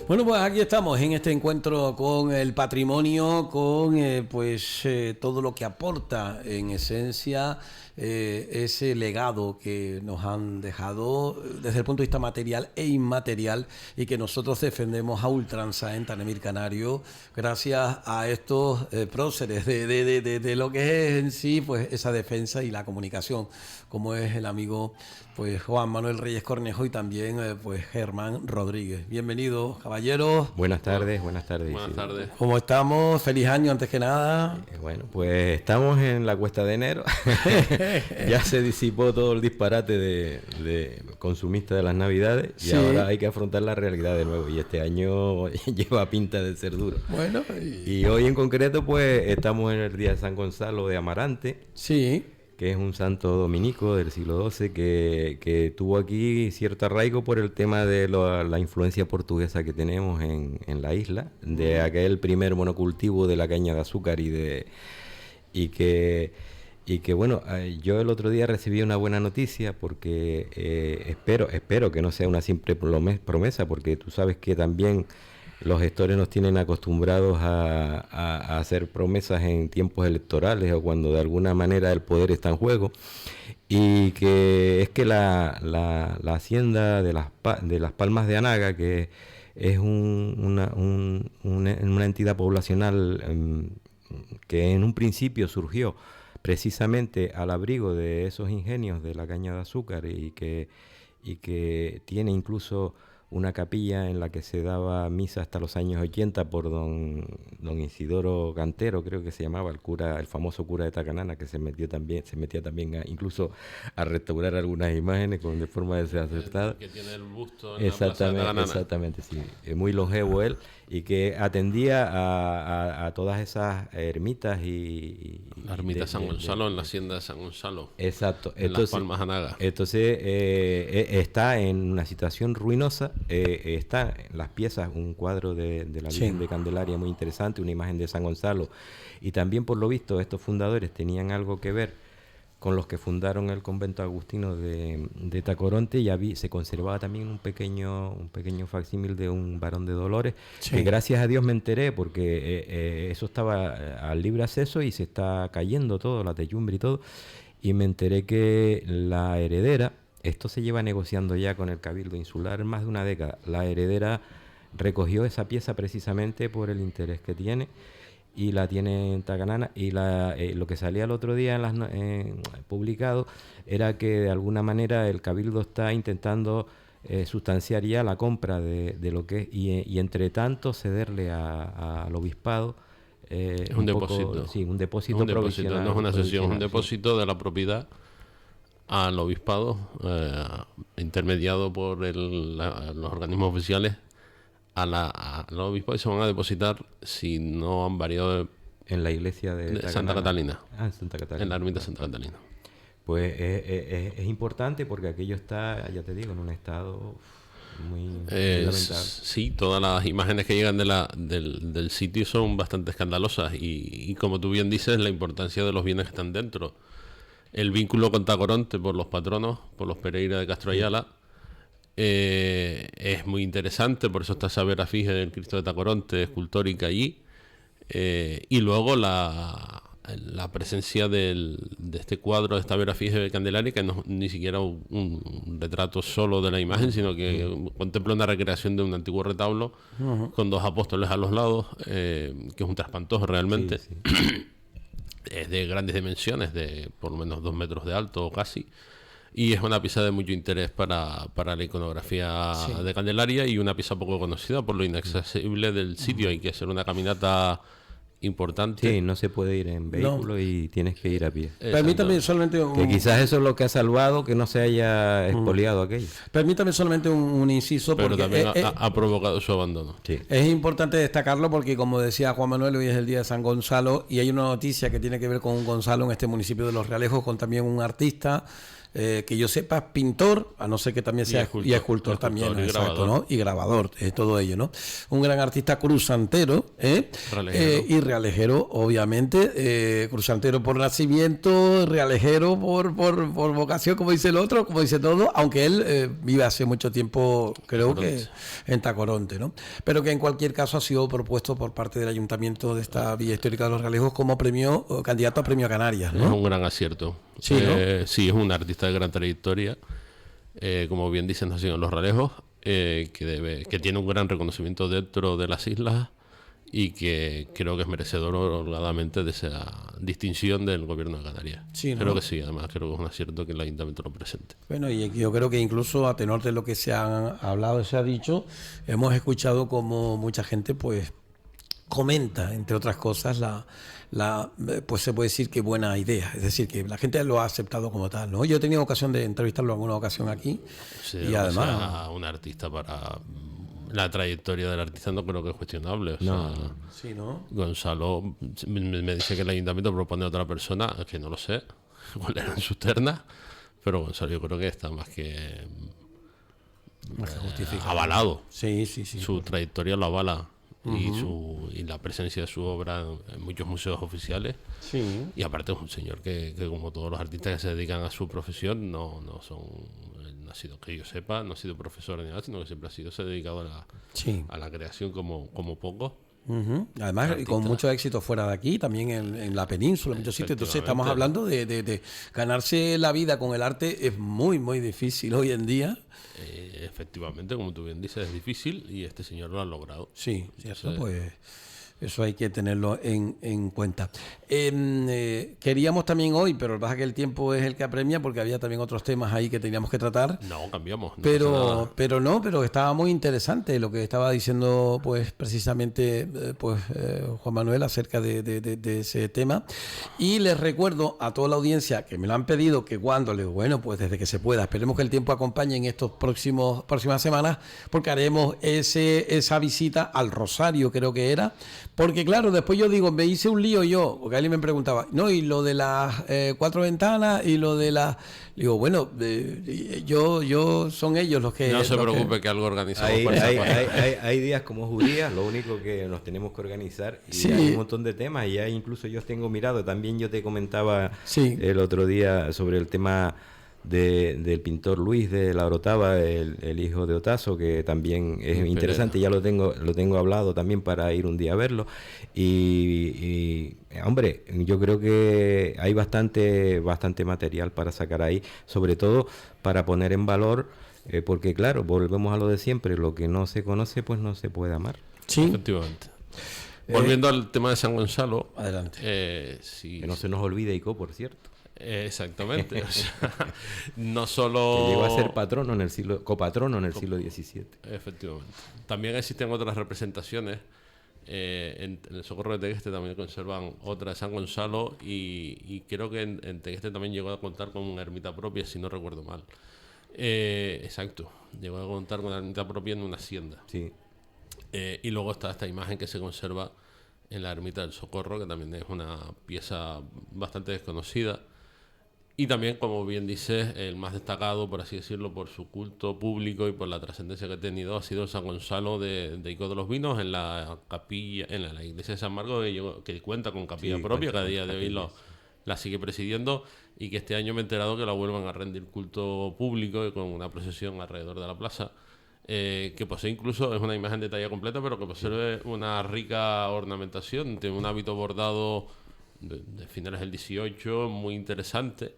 Bueno, pues aquí estamos en este encuentro con el patrimonio, con todo lo que aporta en esencia ese legado que nos han dejado desde el punto de vista material e inmaterial y que nosotros defendemos a ultranza en Tanemir Canario gracias a estos próceres de lo que es en sí pues esa defensa y la comunicación, como es el amigo pues Juan Manuel Reyes Cornejo y también pues Germán Rodríguez. Bienvenidos, caballeros. Buenas tardes, buenas tardes. Buenas tardes. ¿Cómo estamos? Feliz año antes que nada. Bueno, pues estamos en la cuesta de enero. Ya se disipó todo el disparate de consumista de las Navidades y ahora hay que afrontar la realidad de nuevo. Y este año lleva pinta de ser duro. Bueno, y hoy en concreto pues estamos en el día de San Gonzalo de Amarante. Sí. Que es un santo dominico del siglo XII que tuvo aquí cierto arraigo por el tema de la influencia portuguesa que tenemos en la isla, de aquel primer monocultivo de la caña de azúcar y que bueno, yo el otro día recibí una buena noticia porque espero que no sea una simple promesa, porque tú sabes que también los gestores nos tienen acostumbrados a hacer promesas en tiempos electorales o cuando de alguna manera el poder está en juego, y que es que la hacienda de las Palmas de Anaga, que es una entidad poblacional que en un principio surgió precisamente al abrigo de esos ingenios de la caña de azúcar y que tiene incluso una capilla en la que se daba misa hasta los años 80 por don Isidoro Cantero, creo que se llamaba, el famoso cura de Tacanana, que se metía también incluso a restaurar algunas imágenes de forma desacertada. Que tiene el busto en la plaza de Tacanana. Exactamente, sí. Muy longevo él, y que atendía a todas esas ermitas la ermita San Gonzalo, en la hacienda de San Gonzalo. Exacto. Entonces, las Palmas Anaga. Entonces está en una situación ruinosa. Está en las piezas un cuadro de la Virgen de Candelaria muy interesante, una imagen de San Gonzalo, y también por lo visto estos fundadores tenían algo que ver con los que fundaron el convento agustino de Tacoronte, y se conservaba también un pequeño facsímil de un varón de Dolores, que gracias a Dios me enteré, porque eso estaba al libre acceso y se está cayendo todo, la techumbre y todo, y me enteré que la heredera, esto se lleva negociando ya con el Cabildo Insular más de una década, la heredera recogió esa pieza precisamente por el interés que tiene y la tiene en Tacanana, y lo que salía el otro día publicado era que de alguna manera el Cabildo está intentando sustanciar ya la compra de lo que es, y entre tanto cederle al obispado es un depósito. Un depósito provisional. No es una cesión, es un depósito de la propiedad al obispado, intermediado por los organismos oficiales al obispo, y se van a depositar, si no han variado, en la iglesia de Santa Catalina. En Santa Catalina. En la ermita Santa Catalina. Pues es importante porque aquello está, ya te digo, en un estado muy lamentable. Sí, todas las imágenes que llegan del sitio son bastante escandalosas y como tú bien dices, la importancia de los bienes que están dentro. El vínculo con Tacoronte por los patronos, por los Pereira de Castro Ayala, es muy interesante, por eso está esa vera fija del Cristo de Tacoronte, escultórica allí, y luego la presencia de este cuadro, de esta vera fija de Candelaria, que no ni siquiera un retrato solo de la imagen, sino que contempla una recreación de un antiguo retablo con dos apóstoles a los lados, que es un traspantojo realmente. Sí. Es de grandes dimensiones, de por lo menos 2 metros de alto o casi, y es una pieza de mucho interés para la iconografía de Candelaria, y una pieza poco conocida por lo inaccesible del sitio. Hay que hacer una caminata importante. Sí, no se puede ir en vehículo y tienes que ir a pie. Permítame solamente que quizás eso es lo que ha salvado que no se haya expoliado aquello. Permítame solamente un inciso, pero porque también ha provocado su abandono. Sí. Es importante destacarlo porque, como decía Juan Manuel, hoy es el día de San Gonzalo y hay una noticia que tiene que ver con un Gonzalo en este municipio de Los Realejos, con también un artista que yo sepa, pintor, a no ser que también sea y escultor también, y exacto, grabador. ¿no? Y grabador, todo ello, ¿no? Un gran artista cruzantero, Realejero. y realejero, obviamente, cruzantero por nacimiento, realejero por vocación, como dice el otro, como dice todo, aunque él vive hace mucho tiempo, creo que en Tacoronte, ¿no? Pero que en cualquier caso ha sido propuesto por parte del Ayuntamiento de esta Villa Histórica de los Realejos como premio, candidato a premio a Canarias, Es ¿no? un gran acierto. Sí, ¿no? Sí, es un artista de gran trayectoria. Como bien dicen, nacido en Los Realejos, que tiene un gran reconocimiento dentro de las islas y que creo que es merecedor holgadamente de esa distinción del gobierno de Canarias. Sí, ¿no? Creo que sí, además creo que es un acierto que el Ayuntamiento lo presente. Bueno, y yo creo que incluso a tenor de lo que se han hablado, se ha dicho, hemos escuchado como mucha gente pues comenta, entre otras cosas, pues se puede decir que buena idea, es decir, que la gente lo ha aceptado como tal, ¿no? Yo he tenido ocasión de entrevistarlo en alguna ocasión aquí Sí, y además... sea un artista para... La trayectoria del artista no creo que es cuestionable. O No, sea, Sí, ¿no? Gonzalo me dice que el ayuntamiento propone a otra persona, que no lo sé cuál eran sus ternas, pero Gonzalo yo creo que está más que justificado. avalado. Sí, sí, sí. Su trayectoria lo avala y la presencia de su obra en muchos museos oficiales. Sí. Y aparte es un señor que como todos los artistas que se dedican a su profesión, no son, no ha sido, que yo sepa, no ha sido profesor ni nada, sino que siempre se ha dedicado Sí. a la creación como pocos. Además, y Artista. con mucho éxito fuera de aquí, también en la península, en muchos sitios. Entonces, estamos Efectivamente. hablando de ganarse la vida con el arte es muy, muy difícil hoy en día. Efectivamente, como tú bien dices, es difícil y este señor lo ha logrado. Sí, cierto, Sí. pues eso hay que tenerlo en cuenta. Queríamos también hoy, pero lo que pasa es que el tiempo es el que apremia porque había también otros temas ahí que teníamos que tratar. No, cambiamos. No pasa nada. Pero estaba muy interesante lo que estaba diciendo pues precisamente Juan Manuel acerca de ese tema. Y les recuerdo a toda la audiencia que me lo han pedido que cuando les, bueno, pues desde que se pueda, esperemos que el tiempo acompañe en estos próximas semanas, porque haremos esa visita al Rosario, creo que era. Porque claro, después yo digo, me hice un lío yo, porque alguien me preguntaba, no, y lo de las 4 ventanas y lo de las... Digo, bueno, yo son ellos los que... No se los preocupe que algo organizamos Hay, por esa hay, parte. hay días como judías, lo único que nos tenemos que organizar y Sí. hay un montón de temas y ya incluso yo tengo mirado, también yo te comentaba Sí. el otro día sobre el tema del pintor Luis de la Orotava, el hijo de Otazo, que también es interesante, ya lo tengo hablado también para ir un día a verlo hombre, yo creo que hay bastante material para sacar ahí, sobre todo para poner en valor, porque claro, volvemos a lo de siempre, lo que no se conoce pues no se puede amar. Sí, Efectivamente. Volviendo al tema de San Gonzalo. adelante. Sí, Que no se nos olvide Ico, por cierto. Exactamente. O sea, no solo... Que llegó a ser copatrono en el siglo XVII. Efectivamente. También existen otras representaciones. En el Socorro de Tegueste también conservan otra de San Gonzalo y creo que en Tegueste también llegó a contar con una ermita propia, si no recuerdo mal. Exacto. Llegó a contar con una ermita propia en una hacienda. Sí. Y luego está esta imagen que se conserva en la ermita del Socorro, que también es una pieza bastante desconocida. Y también, como bien dices, el más destacado, por así decirlo, por su culto público y por la trascendencia que ha tenido, ha sido San Gonzalo de Ico de los Vinos, en la capilla, en la iglesia de San Marcos, que cuenta con capilla Sí, propia, que cuenta a con día de hoy capillas. la sigue presidiendo, y que este año me he enterado que la vuelvan a rendir culto público y con una procesión alrededor de la plaza. Que posee incluso, es una imagen de talla completa, pero que posee una rica ornamentación, tiene un hábito bordado de finales del 18, muy interesante.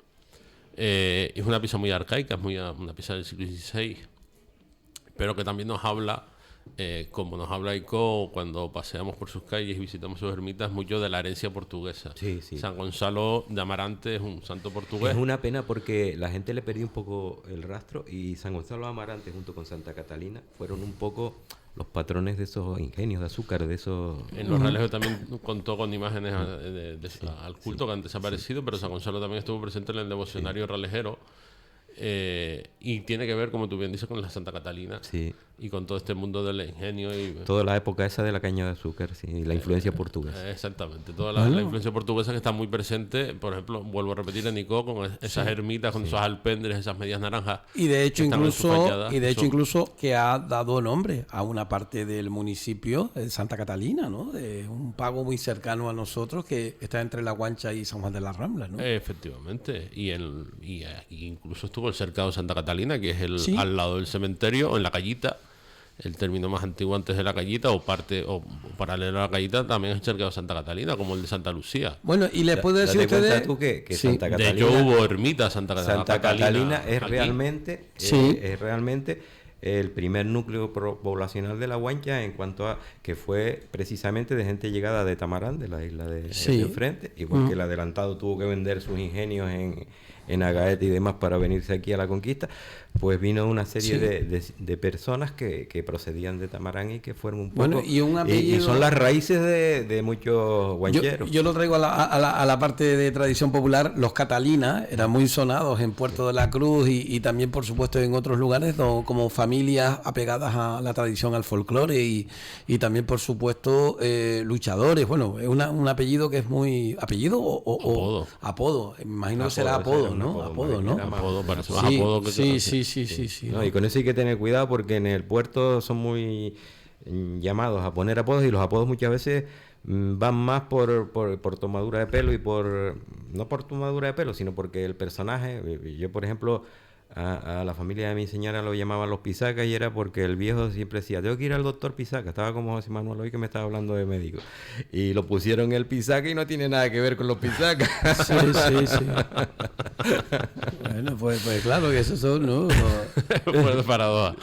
Es una pieza muy arcaica, es una pieza del siglo XVI, pero que también nos habla, como nos habla Ico cuando paseamos por sus calles y visitamos sus ermitas, mucho de la herencia portuguesa. Sí, sí. San Gonzalo de Amarante es un santo portugués. Es una pena porque la gente le perdió un poco el rastro y San Gonzalo de Amarante junto con Santa Catalina fueron un poco los patrones de esos ingenios de azúcar, de esos... En Los Realejos también contó con imágenes al culto que antes ha aparecido, pero San Gonzalo también estuvo presente en el devocionario realejero, Y tiene que ver, como tú bien dices, con la Santa Catalina. Sí. Y con todo este mundo del ingenio. Y Toda la época esa de la caña de azúcar, sí, y la influencia portuguesa. Exactamente. Toda la influencia portuguesa que está muy presente. Por ejemplo, vuelvo a repetir, en Nicó, con esas ermitas, con esos alpendres, esas medias naranjas. Y de hecho, que están en su fachada. incluso que ha dado nombre a una parte del municipio de Santa Catalina, ¿no? De un pago muy cercano a nosotros que está entre La Guancha y San Juan de las Ramblas, ¿no? Efectivamente. Y incluso estuvo el cercado de Santa Catalina, que es Sí. al lado del cementerio, en la Callita. El término más antiguo antes de la Callita, o paralelo a la Callita, también es el cercado de Santa Catalina, como el de Santa Lucía. Bueno, y les puedo decir a Date cuenta ustedes... tú que Sí. Santa De Catalina, hecho, hubo ermita Santa Catalina es aquí. realmente, Sí. es realmente el primer núcleo poblacional de La Guancha, en cuanto a que fue precisamente de gente llegada de Tamarán, de la isla de enfrente, igual que el adelantado tuvo que vender sus ingenios en Agaete y demás para venirse aquí a la conquista, pues vino una serie de personas que procedían de Tamarán y que fueron un poco... Bueno, y un apellido... y son las raíces de muchos guancheros. Yo lo traigo a la parte de tradición popular. Los Catalina eran muy sonados en Puerto de la Cruz y también, por supuesto, en otros lugares, como familias apegadas a la tradición, al folclore y también, por supuesto, luchadores. Bueno, es un apellido que es muy... ¿Apellido o apodo? Imagino que será apodo, ¿no? Apodo, ¿no? Apodo, parece más Sí, apodo que sí. No, y con eso hay que tener cuidado porque en el puerto son muy llamados a poner apodos y los apodos muchas veces van más por tomadura de pelo y no por tomadura de pelo, sino porque el personaje, yo por ejemplo a la familia de mi señora lo llamaban los Pisacas y era porque el viejo siempre decía, tengo que ir al doctor Pisaca, estaba como José Manuel hoy que me estaba hablando de médico y lo pusieron el Pisaca y no tiene nada que ver con los Pisacas. Sí. Bueno, pues claro que esos son, ¿no? Pues paradoja.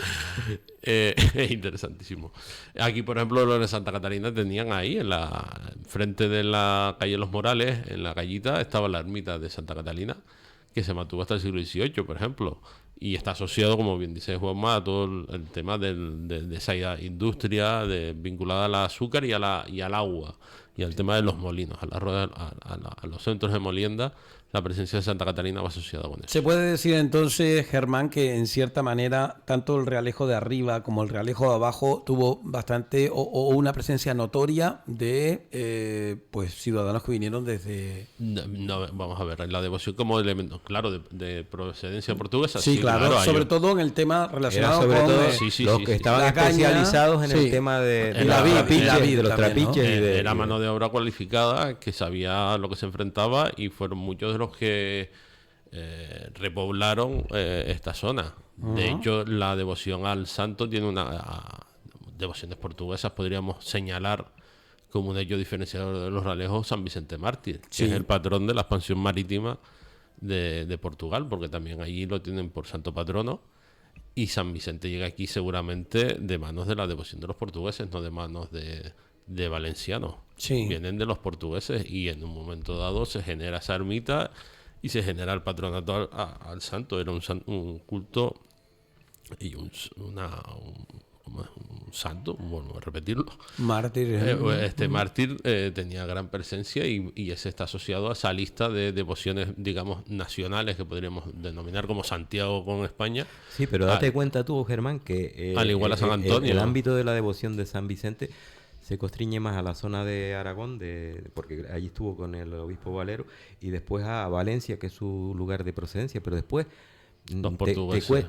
Es interesantísimo. Aquí, por ejemplo, los de Santa Catalina tenían ahí, frente de la calle Los Morales, en la callita, estaba la ermita de Santa Catalina, que se mantuvo hasta el siglo XVIII, por ejemplo, y está asociado, como bien dice Juanma, a todo el tema de esa industria vinculada al azúcar y al agua, y al tema de los molinos, a los centros de molienda. La presencia de Santa Catalina va asociada con eso. Se puede decir entonces, Germán, que en cierta manera tanto el Realejo de arriba como el Realejo de abajo tuvo bastante o una presencia notoria de pues ciudadanos que vinieron desde... No, vamos a ver, la devoción como elemento, claro, de procedencia portuguesa. Sí, claro, sobre todo en el tema relacionado sobre con todo los que estaban la caña, especializados en el tema de la vid, de los también, trapiches. ¿no? Era mano de obra cualificada que sabía lo que se enfrentaba y fueron muchos de los que repoblaron esta zona. De hecho, la devoción al santo tiene devociones portuguesas, podríamos señalar como un hecho diferenciador de los realejos San Vicente Mártir, que es el patrón de la expansión marítima de Portugal, porque también allí lo tienen por santo patrono. Y San Vicente llega aquí seguramente de manos de la devoción de los portugueses, no de manos de valencianos. Vienen de los portugueses y en un momento dado se genera esa ermita y se genera el patronato al santo. Era un culto y un santo, bueno, a repetirlo. Mártir. Este mártir tenía gran presencia y ese está asociado a esa lista de devociones, digamos, nacionales que podríamos denominar como Santiago con España. Sí, pero date cuenta tú, Germán, que al igual a San Antonio, el ámbito de la devoción de San Vicente se constriñe más a la zona de Aragón, porque allí estuvo con el obispo Valero, y después a Valencia, que es su lugar de procedencia, pero después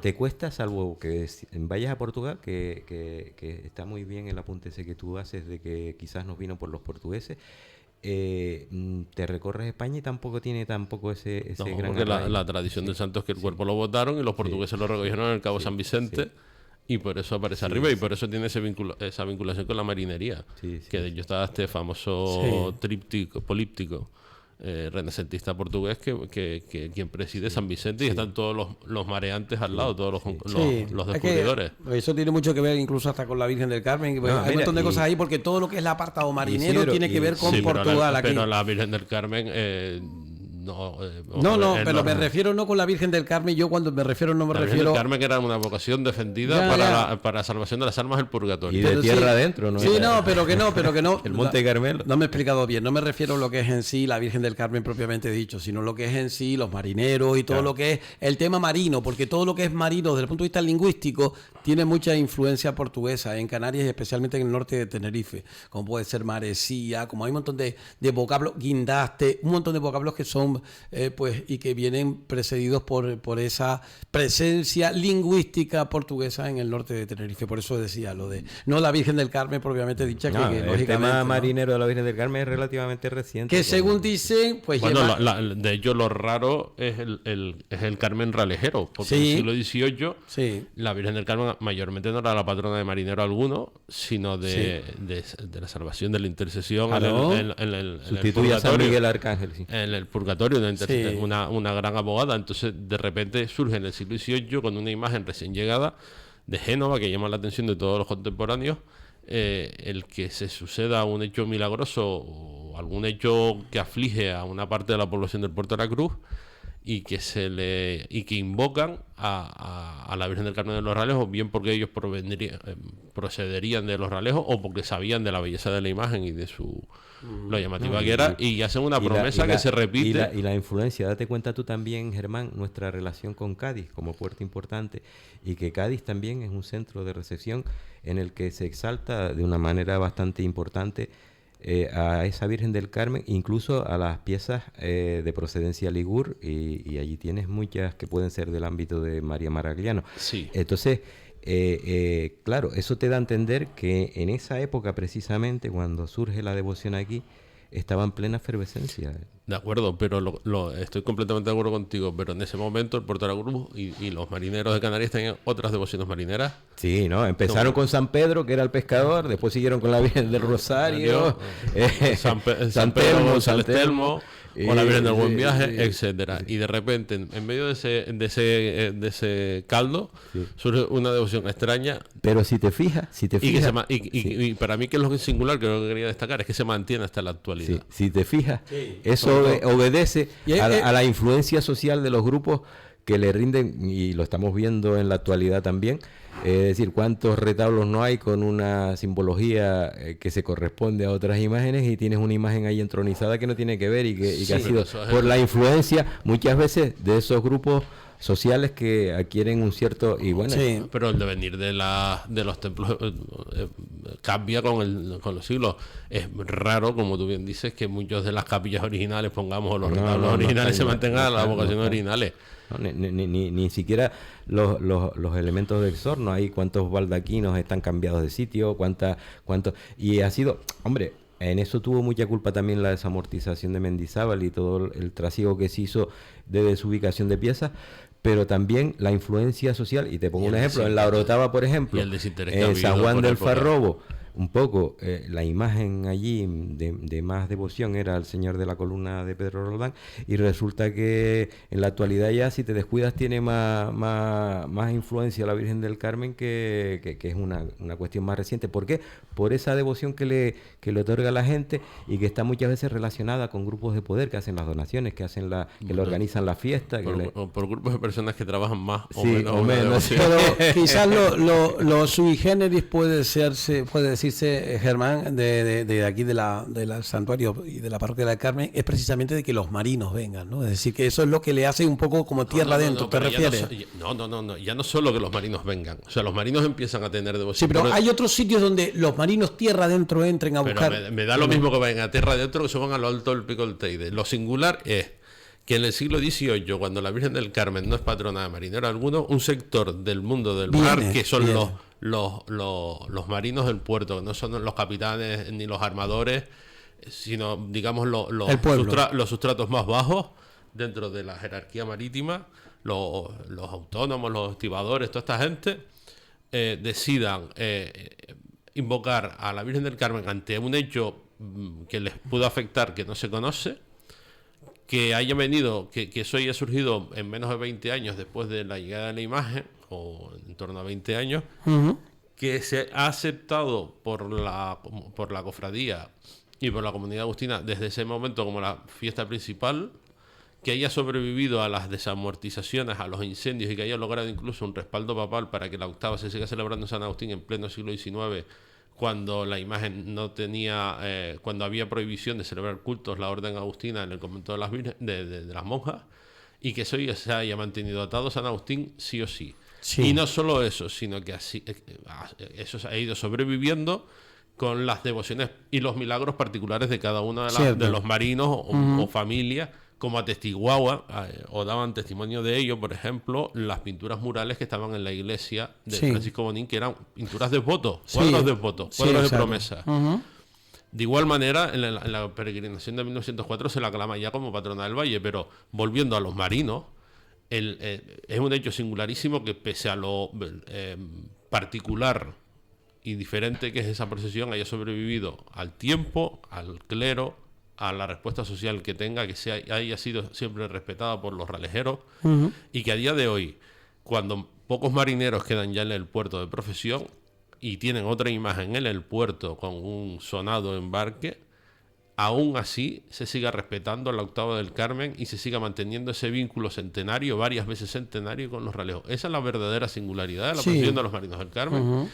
te cuesta, salvo que vayas a Portugal, que está muy bien el apunte ese que tú haces de que quizás nos vino por los portugueses, te recorres España y tampoco tiene ese gran porque la tradición del santo es que el cuerpo lo botaron y los portugueses lo recogieron en el Cabo San Vicente. Y por eso aparece arriba y por eso tiene esa vinculación con la marinería. Que de ello está este famoso tríptico, políptico renacentista portugués que quien preside San Vicente y están todos los mareantes al lado, todos los descubridores. Eso tiene mucho que ver incluso hasta con la Virgen del Carmen. Hay un montón de cosas ahí porque todo lo que es el apartado marinero tiene que ver con Portugal. Pero la Virgen del Carmen No, pero me refiero no con la Virgen del Carmen. Yo cuando me refiero no me la refiero... Virgen del Carmen, que era una vocación defendida para la salvación de las almas del purgatorio. Y de tierra adentro, ¿no? Sí, pero que no. El Monte Carmelo. No me he explicado bien. No me refiero a lo que es en sí la Virgen del Carmen propiamente dicho, sino lo que es en sí los marineros y todo lo que es el tema marino, porque todo lo que es marino desde el punto de vista lingüístico tiene mucha influencia portuguesa en Canarias y especialmente en el norte de Tenerife, como puede ser marecía, como hay un montón de vocablos, guindaste, un montón de vocablos que son pues y que vienen precedidos por esa presencia lingüística portuguesa en el norte de Tenerife. Por eso decía lo de no la Virgen del Carmen propiamente dicha, que el lógicamente tema marinero de la Virgen del Carmen es relativamente reciente. Que según dicen, pues bueno, de ello lo raro es el Carmen Ralejero, porque en el siglo XVIII la Virgen del Carmen mayormente no era la patrona de marinero alguno, sino de la salvación, de la intercesión en el sustituye a San Miguel Arcángel, en el purgatorio, una gran abogada. Entonces de repente surge en el siglo XVIII con una imagen recién llegada de Génova que llama la atención de todos los contemporáneos, el que se suceda un hecho milagroso o algún hecho que aflige a una parte de la población del Puerto de la Cruz y que invocan a la Virgen del Carmen de los Ralejos, bien porque ellos procederían de los Ralejos o porque sabían de la belleza de la imagen y de lo llamativa que era, y hacen una promesa que se repite. Y la influencia, date cuenta tú también, Germán, nuestra relación con Cádiz como puerto importante, y que Cádiz también es un centro de recepción en el que se exalta de una manera bastante importante a esa Virgen del Carmen, incluso a las piezas de procedencia ligur, y allí tienes muchas que pueden ser del ámbito de María Maragliano. Sí. Entonces, claro, eso te da a entender que en esa época precisamente, cuando surge la devoción aquí, estaba en plena efervescencia. De acuerdo, pero estoy completamente de acuerdo contigo, pero en ese momento el Puerto de la Cruz y los marineros de Canarias tenían otras devociones marineras. Sí, ¿no? Empezaron con San Pedro, que era el pescador, después siguieron con la Virgen del Rosario, San Telmo, González Telmo, o la Virgen del Buen Viaje, etcétera. Y de repente, en medio de ese caldo, surge una devoción extraña. Pero si te fijas... Y para mí, que es lo que es singular, que lo que quería destacar, es que se mantiene hasta la actualidad. Si te fijas, eso obedece a la influencia social de los grupos que le rinden, y lo estamos viendo en la actualidad también. Es decir, cuántos retablos no hay con una simbología que se corresponde a otras imágenes, y tienes una imagen ahí entronizada que no tiene que ver y que ha sido por la influencia muchas veces de esos grupos sociales que adquieren un cierto... y bueno, pero el devenir de los templos cambia con los siglos. Es raro, como tú bien dices, que muchas de las capillas originales, pongamos, los retablos originales se mantengan las vocaciones originales. No, ni siquiera los elementos del exorno, hay cuántos baldaquinos están cambiados de sitio, cuántos, y ha sido, hombre, en eso tuvo mucha culpa también la desamortización de Mendizábal y todo el trasiego que se hizo de desubicación de piezas, pero también la influencia social. Y te pongo un ejemplo, en la Orotava, por ejemplo, en San Juan del Farrobo, un poco la imagen allí de más devoción era el Señor de la Columna de Pedro Roldán, y resulta que en la actualidad ya, si te descuidas, tiene más influencia la Virgen del Carmen, que es una cuestión más reciente. ¿Por qué? Por esa devoción que le otorga a la gente, y que está muchas veces relacionada con grupos de poder que hacen las donaciones, que le organizan la fiesta. Por grupos de personas que trabajan más o sí, menos. Pero quizás lo sui generis puede decirse, Germán, de aquí del santuario y de la parroquia de la Carmen, es precisamente de que los marinos vengan, ¿no? Es decir, que eso es lo que le hace un poco como tierra adentro, ¿te refieres? Ya no solo que los marinos vengan, o sea, los marinos empiezan a tener devoción. Sí, pero hay otros sitios donde los marinos tierra adentro entren a buscar... Me da lo mismo que vayan a tierra adentro que suban a lo alto del Pico del Teide. Lo singular es que en el siglo XVIII, cuando la Virgen del Carmen no es patrona de marinero alguno, un sector del mundo del mar, que son los marinos del puerto, que no son los capitanes ni los armadores, sino, digamos, los sustratos más bajos dentro de la jerarquía marítima, los autónomos, los estibadores, toda esta gente, decidan invocar a la Virgen del Carmen ante un hecho que les pudo afectar, que no se conoce, que haya venido, que eso haya surgido en menos de 20 años después de la llegada de la imagen, o en torno a 20 años, que se ha aceptado por la cofradía y por la comunidad agustina desde ese momento como la fiesta principal, que haya sobrevivido a las desamortizaciones, a los incendios y que haya logrado incluso un respaldo papal para que la octava se siga celebrando en San Agustín en pleno siglo XIX, cuando la imagen no tenía, cuando había prohibición de celebrar cultos, la orden agustina en el convento de las, de las monjas, y que eso ya se haya mantenido atado a San Agustín sí o sí. Sí. Y no solo eso, sino que así, eso ha ido sobreviviendo con las devociones y los milagros particulares de cada uno de los marinos o familias, como atestiguaba o daban testimonio de ello, por ejemplo, las pinturas murales que estaban en la iglesia de Francisco Bonín, que eran pinturas de votos, cuadros de votos, cuadros de promesa. De igual manera, en la peregrinación de 1904 se la aclama ya como patrona del valle, pero volviendo a los marinos, es un hecho singularísimo que pese a lo particular y diferente que es esa procesión, haya sobrevivido al tiempo, al clero, a la respuesta social que tenga, que haya sido siempre respetada por los ralejeros, y que a día de hoy, cuando pocos marineros quedan ya en el puerto de profesión y tienen otra imagen en el puerto con un sonado embarque, aún así se siga respetando la octava del Carmen y se siga manteniendo ese vínculo centenario, varias veces centenario, con los ralejos. Esa es la verdadera singularidad de la procesión de los marinos del Carmen.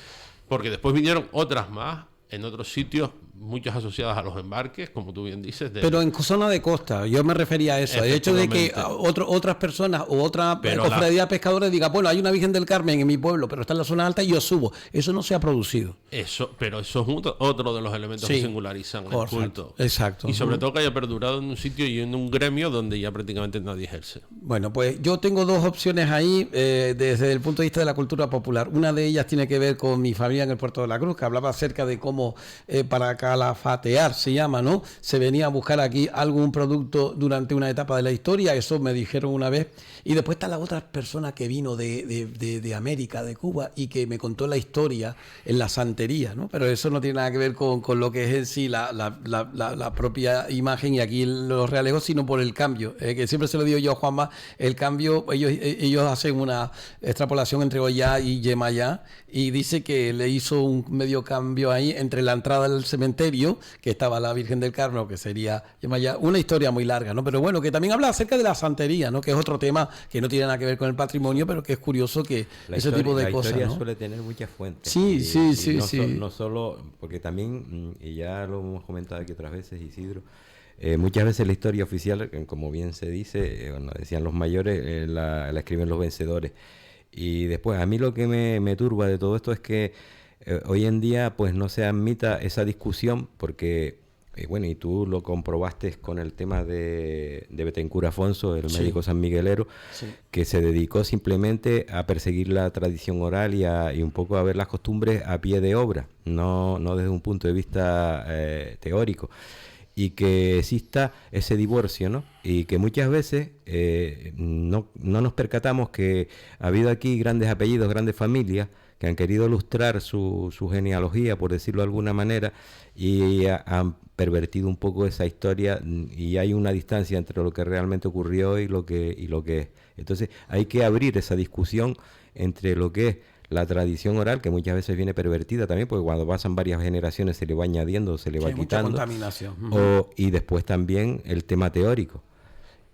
Porque después vinieron otras más en otros sitios, muchas asociadas a los embarques, como tú bien dices. Pero en zona de costa, yo me refería a eso. El hecho de que otras personas o otra cofradía de pescadores diga, bueno, hay una Virgen del Carmen en mi pueblo, pero está en la zona alta y yo subo. Eso no se ha producido. Pero eso es otro de los elementos que singularizan el culto. Exacto. Y sobre todo que haya perdurado en un sitio y en un gremio donde ya prácticamente nadie ejerce. Bueno, pues yo tengo dos opciones ahí desde el punto de vista de la cultura popular. Una de ellas tiene que ver con mi familia en el Puerto de la Cruz, que hablaba acerca de cómo para calafatear, se llama, ¿no? Se venía a buscar aquí algún producto durante una etapa de la historia, eso me dijeron una vez. Y después está la otra persona que vino de América, de Cuba, y que me contó la historia en la santería, ¿no? Pero eso no tiene nada que ver con lo que es en sí la propia imagen y aquí los realejos, sino por el cambio. Que siempre se lo digo yo a Juanma, el cambio, ellos hacen una extrapolación entre Ollá y Yemayá, y dice que le hizo un medio cambio ahí entre la entrada del cementerio, que estaba la Virgen del Carmen, o que sería Yemayá, una historia muy larga, ¿no? Pero bueno, que también habla acerca de la santería, ¿no? Que es otro tema que no tiene nada que ver con el patrimonio, pero que es curioso que ese tipo de cosas, la historia ¿no? suele tener muchas fuentes. Sí. No solo, porque también, y ya lo hemos comentado aquí otras veces, Isidro, muchas veces la historia oficial, como bien se dice, bueno, decían los mayores, la escriben los vencedores. Y después, a mí lo que me turba de todo esto es que hoy en día pues no se admita esa discusión, porque bueno, y tú lo comprobaste con el tema de Betancur Afonso, el médico sanmiguelero, que se dedicó simplemente a perseguir la tradición oral y un poco a ver las costumbres a pie de obra, no desde un punto de vista teórico. Y que exista ese divorcio, ¿no? Y que muchas veces no nos percatamos que ha habido aquí grandes apellidos, grandes familias que han querido ilustrar su genealogía, por decirlo de alguna manera, y han pervertido un poco esa historia, y hay una distancia entre lo que realmente ocurrió y lo que es. Entonces hay que abrir esa discusión entre lo que es la tradición oral, que muchas veces viene pervertida también, porque cuando pasan varias generaciones se le va añadiendo, se le va quitando. Mucha contaminación. Y después también el tema teórico.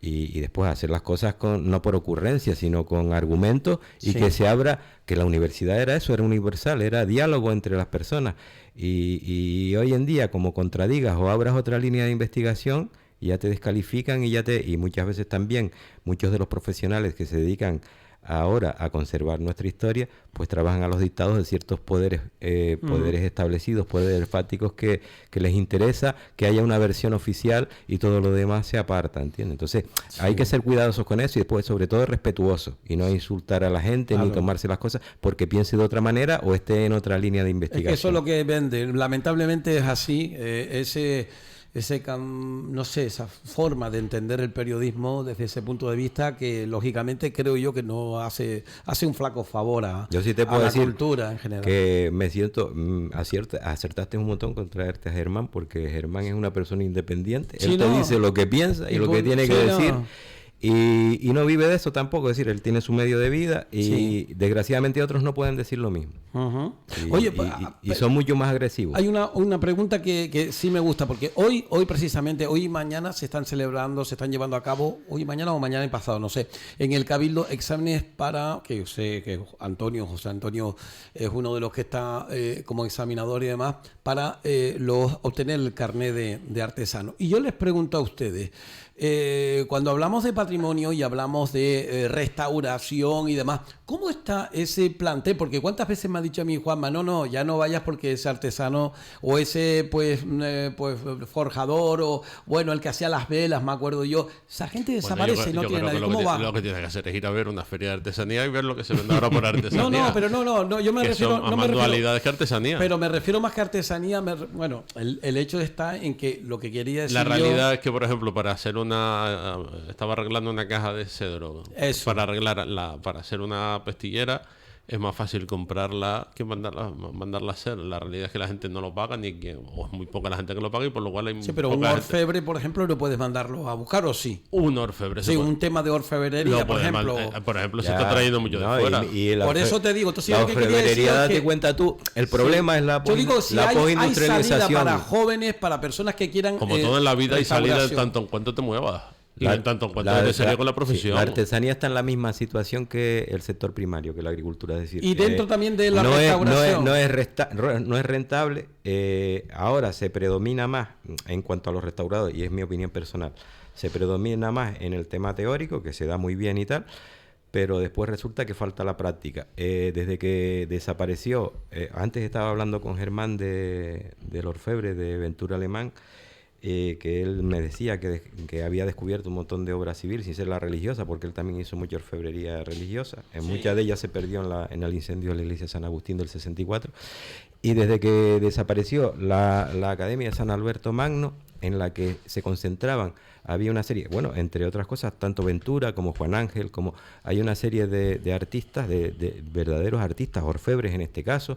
Y después hacer las cosas no por ocurrencia, sino con argumentos, y que se abra, que la universidad era eso, era universal, era diálogo entre las personas. Y hoy en día, como contradigas o abras otra línea de investigación, ya te descalifican y muchas veces también muchos de los profesionales que se dedican ahora a conservar nuestra historia, pues trabajan a los dictados de ciertos poderes establecidos, poderes fáticos que les interesa que haya una versión oficial y todo lo demás se aparta, ¿entiendes? Entonces hay que ser cuidadosos con eso y después sobre todo respetuosos y no insultar a la gente ni tomarse las cosas porque piense de otra manera o esté en otra línea de investigación. Eso es lo que vende, lamentablemente es así, no sé, esa forma de entender el periodismo desde ese punto de vista que lógicamente creo yo que no hace un flaco favor yo sí te puedo la decir cultura en general. Que me siento acertaste un montón con traerte a Germán, porque Germán es una persona independiente, él te dice lo que piensa y lo que tiene que decir. Y no vive de eso tampoco, es decir, él tiene su medio de vida y Sí. desgraciadamente otros no pueden decir lo mismo. Ujú. Y, Oye, y son mucho más agresivos. hay una pregunta que sí me gusta, porque hoy precisamente, hoy y mañana se están celebrando, se están llevando a cabo, hoy y mañana o mañana y pasado, no sé, en el Cabildo exámenes para, que yo sé que José Antonio es uno de los que está como examinador y demás, para obtener el carnet de artesano. Y yo les pregunto a ustedes, cuando hablamos de patrimonio y hablamos de restauración y demás, ¿cómo está ese plantel? Porque ¿cuántas veces me ha dicho a mí Juanma, no, ya no vayas porque ese artesano o ese pues forjador o bueno, el que hacía las velas, me acuerdo yo, esa gente desaparece, no tiene nadie. ¿Cómo va? Lo que tienes que hacer es ir a ver una feria de artesanía y ver lo que se vende ahora por artesanía. No, yo me que refiero... son no más me refiero, manualidades que artesanía. pero me refiero más que artesanía, bueno, el hecho está en que lo que quería decir La realidad yo, es que, por ejemplo, para hacer estaba arreglando una caja de cedro. Eso. Para hacer una pestillera es más fácil comprarla que mandarla a hacer. La realidad es que la gente no lo paga, o es muy poca la gente que lo paga, y por lo cual hay sí, pero un poca orfebre, por ejemplo, no puedes mandarlo a buscar, ¿o sí? un orfebre. Sí, un tema de orfebrería, por ejemplo. Por ejemplo, se Ya, está trayendo mucho de no, fuera. Por eso te digo, entonces la yo lo que quería decir orfebrería, es date que- cuenta tú, el problema es la Yo digo, si hay salida postindustrialización. para jóvenes, para personas que quieran... Como todo en la vida hay salida en restauración. tanto en cuanto te muevas. Y La- en tanto en cuanto la- te sería la- con la sí, profesión. la artesanía está en la misma situación que el sector primario, que la agricultura, es decir, Y dentro también de la no restauración. no es rentable. Ahora se predomina más en cuanto a los restaurados, y es mi opinión personal, se predomina más en el tema teórico, que se da muy bien y tal, pero después resulta que falta la práctica. Desde que desapareció, antes estaba hablando con Germán del orfebre de Ventura Alemán, que él me decía que había descubierto un montón de obra civil sin ser la religiosa, porque él también hizo mucha orfebrería religiosa. Muchas de ellas se perdió en el incendio de la iglesia de San Agustín del 64. Y desde que desapareció la Academia de San Alberto Magno, en la que se concentraban, había una serie, bueno, entre otras cosas, tanto Ventura como Juan Ángel, como hay una serie de artistas, de verdaderos artistas, orfebres en este caso,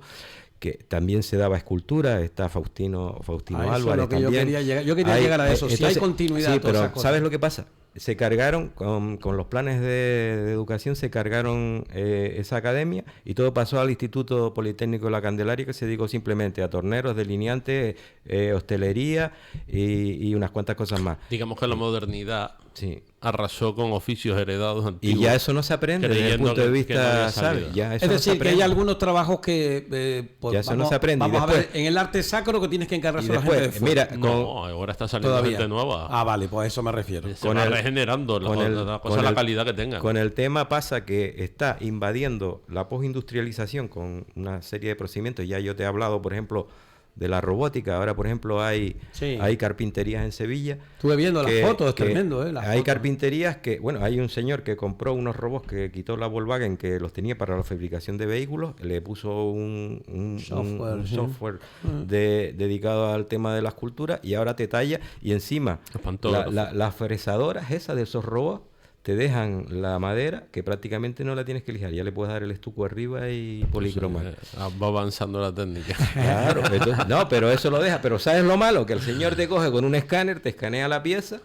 que también se daba escultura. Está Faustino Eso es Álvarez lo que yo también. quería llegar. Yo quería llegar a eso, si hay continuidad. Sí, todas pero esas cosas. ¿sabes lo que pasa? Se cargaron, con los planes de educación, se cargaron esa academia, y todo pasó al Instituto Politécnico de la Candelaria, que se dedicó simplemente a torneros, delineantes, hostelería y unas cuantas cosas más. Digamos que la modernidad Sí. arrasó con oficios heredados antiguos. Y ya eso no se aprende desde el creyendo punto de que no vista, había ¿sabes? salida. Ya eso Es no se decir, que hay aprende. algunos trabajos que pues, Ya eso no se aprende. Y Vamos a ver, después- en el arte sacro que tienes que encargarse Y a la gente de después, fuera. mira, No, ahora está saliendo Todavía. gente nueva. Ah, vale, pues a eso me refiero. Se con va el- regenerando la cosa, con la el- calidad que tenga. Con el tema pasa que está invadiendo la postindustrialización con una serie de procedimientos. Ya yo te he hablado, por ejemplo, de la robótica. Ahora, por ejemplo, hay carpinterías en Sevilla. Estuve viendo las fotos, es que tremendo, las hay fotos. carpinterías que, bueno, hay un señor que compró unos robots que quitó la Volkswagen, que los tenía para la fabricación de vehículos, le puso un software dedicado al tema de la escultura, y ahora te talla, y encima las fresadoras esas de esos robots te dejan la madera, que prácticamente no la tienes que lijar, ya le puedes dar el estuco arriba y policromar. Va avanzando la técnica. Claro, entonces, no, pero eso lo deja. Pero ¿sabes lo malo? Que el señor te coge con un escáner, te escanea la pieza,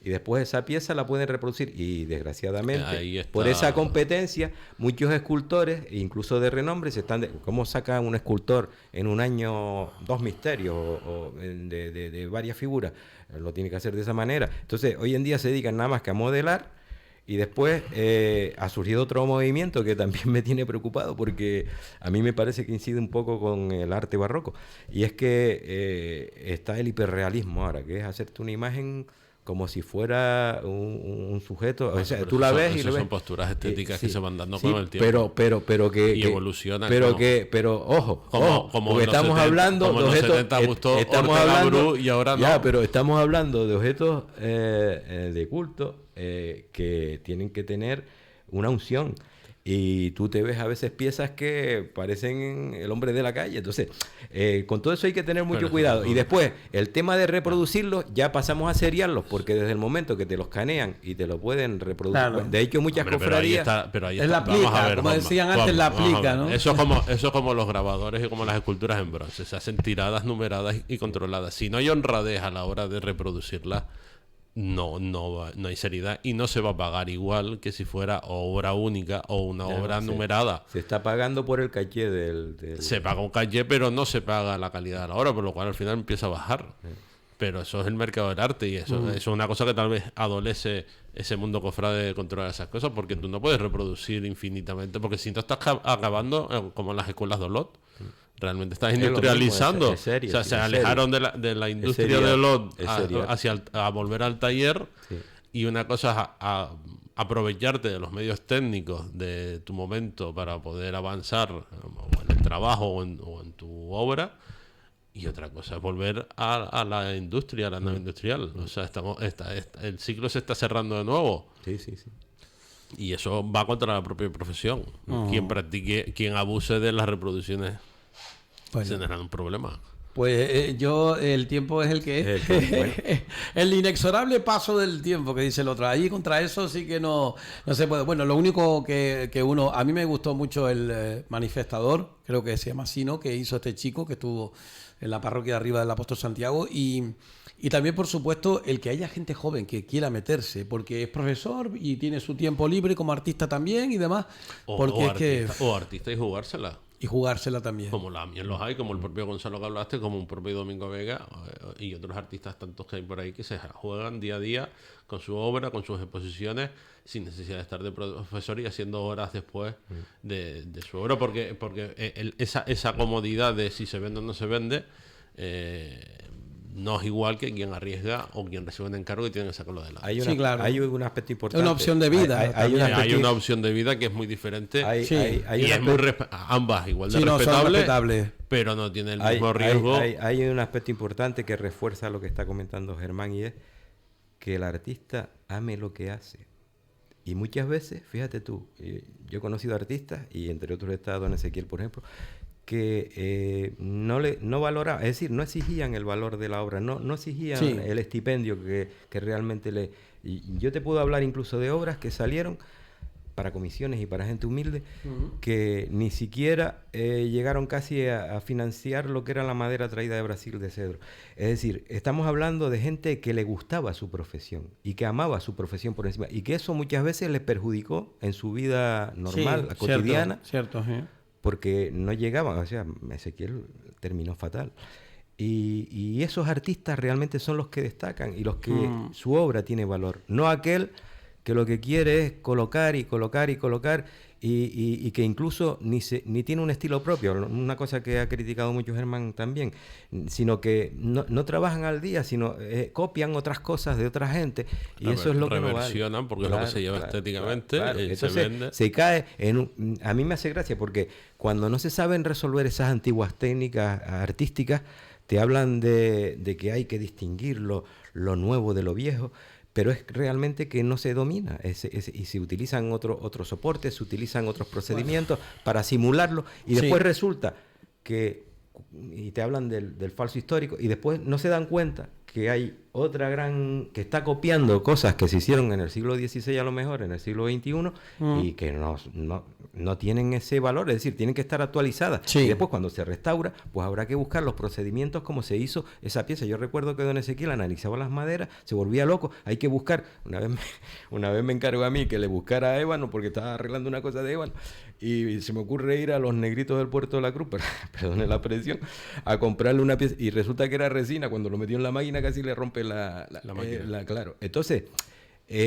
y después esa pieza la pueden reproducir. Y desgraciadamente, Ahí está. por esa competencia, muchos escultores, incluso de renombre, ¿cómo saca un escultor en un año 2 misterios de varias figuras? Lo tiene que hacer de esa manera. Entonces, hoy en día se dedican nada más que a modelar. Y después ha surgido otro movimiento que también me tiene preocupado, porque a mí me parece que incide un poco con el arte barroco. Y es que está el hiperrealismo ahora, que es hacerte una imagen como si fuera un sujeto. O sea, tú la ves y lo ves. Son posturas estéticas que se van dando sí, con el tiempo. pero que Y evolucionan. Pero ojo, como porque en los estamos 70, hablando como de en los objetos. 70 gustó Estamos Ortega hablando Bru, y ahora no. Ya, pero estamos hablando de objetos de culto que tienen que tener una unción. Y tú te ves a veces piezas que parecen el hombre de la calle. Entonces, con todo eso hay que tener mucho Pero, cuidado. no. Y después, el tema de reproducirlos, ya pasamos a seriarlos, porque desde el momento que te los escanean y te lo pueden reproducir. Claro. De hecho, muchas Hombre, cofradías. pero ahí Es está. la aplica, Vamos a ver, como vamos, decían antes, la vamos a aplica, ver. ¿no? Eso es como los grabadores y como las esculturas en bronce. Se hacen tiradas, numeradas y controladas. Si no hay honradez a la hora de reproducirlas, no hay seriedad y no se va a pagar igual que si fuera obra única o una obra numerada. Se está pagando por el caché Se paga un caché, pero no se paga la calidad de la obra, por lo cual al final empieza a bajar. Pero eso es el mercado del arte y eso es una cosa que tal vez adolece ese mundo cofrade de controlar esas cosas, porque tú no puedes reproducir infinitamente, porque si no estás acabando como en las escuelas de Olot. Realmente estás industrializando. Es serio, o sea, sí, se alejaron de la industria de Olot a volver al taller. Sí. Y una cosa es a aprovecharte de los medios técnicos de tu momento para poder avanzar o en el trabajo o en tu obra. Y otra cosa es volver a la industria, a la nave industrial. O sea, el ciclo se está cerrando de nuevo. Sí, sí, sí. Y eso va contra la propia profesión. Quien abuse de las reproducciones tendrá un problema. Pues el tiempo es el que es. Bueno. El inexorable paso del tiempo, que dice el otro. Ahí contra eso sí que no se puede. Bueno, lo único que uno... A mí me gustó mucho el manifestador, creo que se llama así, ¿no? Que hizo este chico que estuvo en la parroquia de arriba del Apóstol Santiago. Y también, por supuesto, el que haya gente joven que quiera meterse, porque es profesor y tiene su tiempo libre como artista también y demás. O artista y jugársela. Y jugársela también. Como también los hay, como el propio Gonzalo que hablaste, como un propio Domingo Vega y otros artistas tantos que hay por ahí que se juegan día a día con su obra, con sus exposiciones, sin necesidad de estar de profesor y haciendo horas después de su obra, porque esa comodidad de si se vende o no se vende no es igual que quien arriesga o quien recibe un encargo y tiene que sacarlo adelante. Hay un aspecto importante. Es una opción de vida. Hay una opción de vida que es muy diferente y es muy ambas igual de respetables, pero no tiene el mismo riesgo. Hay un aspecto importante que refuerza lo que está comentando Germán, y es que el artista ame lo que hace. Y muchas veces, fíjate tú, yo he conocido artistas, y entre otros está don Ezequiel, por ejemplo, que no valoraban, es decir, no exigían el valor de la obra, no exigían el estipendio que realmente y yo te puedo hablar incluso de obras que salieron para comisiones y para gente humilde, que ni siquiera llegaron casi a financiar lo que era la madera traída de Brasil de cedro. Es decir, estamos hablando de gente que le gustaba su profesión y que amaba su profesión por encima, y que eso muchas veces les perjudicó en su vida normal, cotidiana. Cierto. Porque no llegaban, o sea, Ezequiel terminó fatal. Y esos artistas realmente son los que destacan y los que su obra tiene valor. No aquel que lo que quiere es colocar y colocar y colocar y que incluso ni tiene un estilo propio, una cosa que ha criticado mucho Germán también, sino que no trabajan al día, sino copian otras cosas de otra gente, y eso es lo que no vale. Reversionan porque es lo que se lleva estéticamente. Entonces, se vende. se cae a mí me hace gracia porque cuando no se saben resolver esas antiguas técnicas artísticas, te hablan de que hay que distinguir lo nuevo de lo viejo, pero es realmente que no se domina y se utilizan otros soportes, se utilizan otros procedimientos para simularlo, y después resulta que, y te hablan del falso histórico, y después no se dan cuenta que hay otra que está copiando cosas que se hicieron en el siglo XVI, a lo mejor en el siglo XXI, y que no tienen ese valor, es decir, tienen que estar actualizadas. Y después, cuando se restaura, pues habrá que buscar los procedimientos como se hizo esa pieza. Yo recuerdo que don Ezequiel analizaba las maderas, se volvía loco, hay que buscar. Una vez me encargó a mí que le buscara ébano, porque estaba arreglando una cosa de ébano, y se me ocurre ir a los negritos del Puerto de la Cruz, perdone la presión, a comprarle una pieza, y resulta que era resina. Cuando lo metió en la máquina casi le rompe la máquina. Claro. Entonces,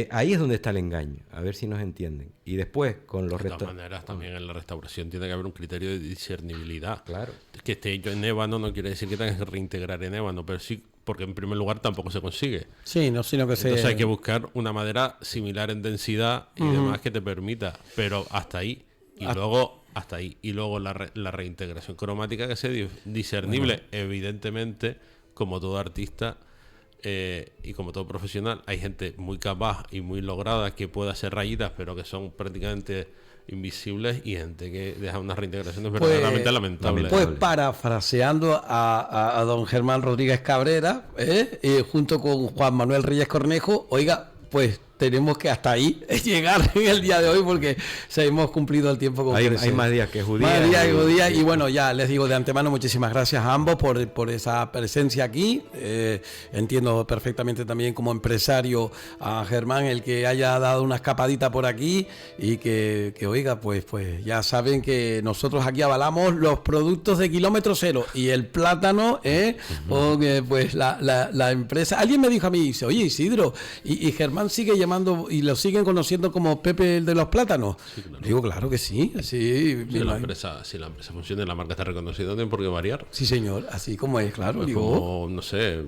ahí es donde está el engaño, a ver si nos entienden. Y después, con los De todas maneras, también en la restauración tiene que haber un criterio de discernibilidad. Claro. Que esté hecho en ébano no quiere decir que tengas que reintegrar en ébano, pero sí, porque en primer lugar tampoco se consigue. Sí, no, sino que entonces hay que buscar una madera similar en densidad y demás que te permita, pero hasta ahí. Y luego hasta ahí. Y luego la reintegración cromática que sea discernible. Evidentemente, como todo artista y como todo profesional, hay gente muy capaz y muy lograda que puede hacer rayitas, pero que son prácticamente invisibles, y gente que deja unas reintegraciones verdaderamente lamentables. Pues parafraseando a don Germán Rodríguez Cabrera, junto con Juan Manuel Reyes Cornejo, oiga, pues tenemos que hasta ahí llegar en el día de hoy porque se hemos cumplido el tiempo con hay más días que judías. Más días que judías. Y bueno, ya les digo de antemano muchísimas gracias a ambos por esa presencia aquí. Entiendo perfectamente también como empresario a Germán el que haya dado una escapadita por aquí y que oiga, pues ya saben que nosotros aquí avalamos los productos de kilómetro cero y el plátano, porque pues la empresa. Alguien me dijo a mí, dice, oye Isidro, y Germán sigue llamando y lo siguen conociendo como Pepe el de los plátanos. Sí, claro. Digo, claro que sí. Sí, si la empresa funciona y la marca está reconocida, no tiene por qué variar. Sí, señor, así como es, claro. Pues digo, como, no sé,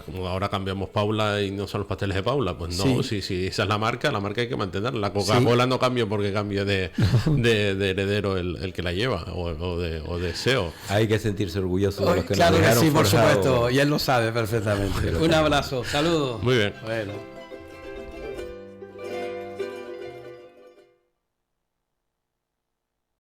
como ahora cambiamos Paula y no son los pasteles de Paula, pues no, si esa es la marca hay que mantenerla. La Coca-Cola no cambia porque cambie de heredero el que la lleva o de SEO. Hay que sentirse orgulloso de los que claro nos dejaron que sí, por forjado. supuesto, y él lo sabe perfectamente. Un abrazo, saludos. Muy bien. Bueno.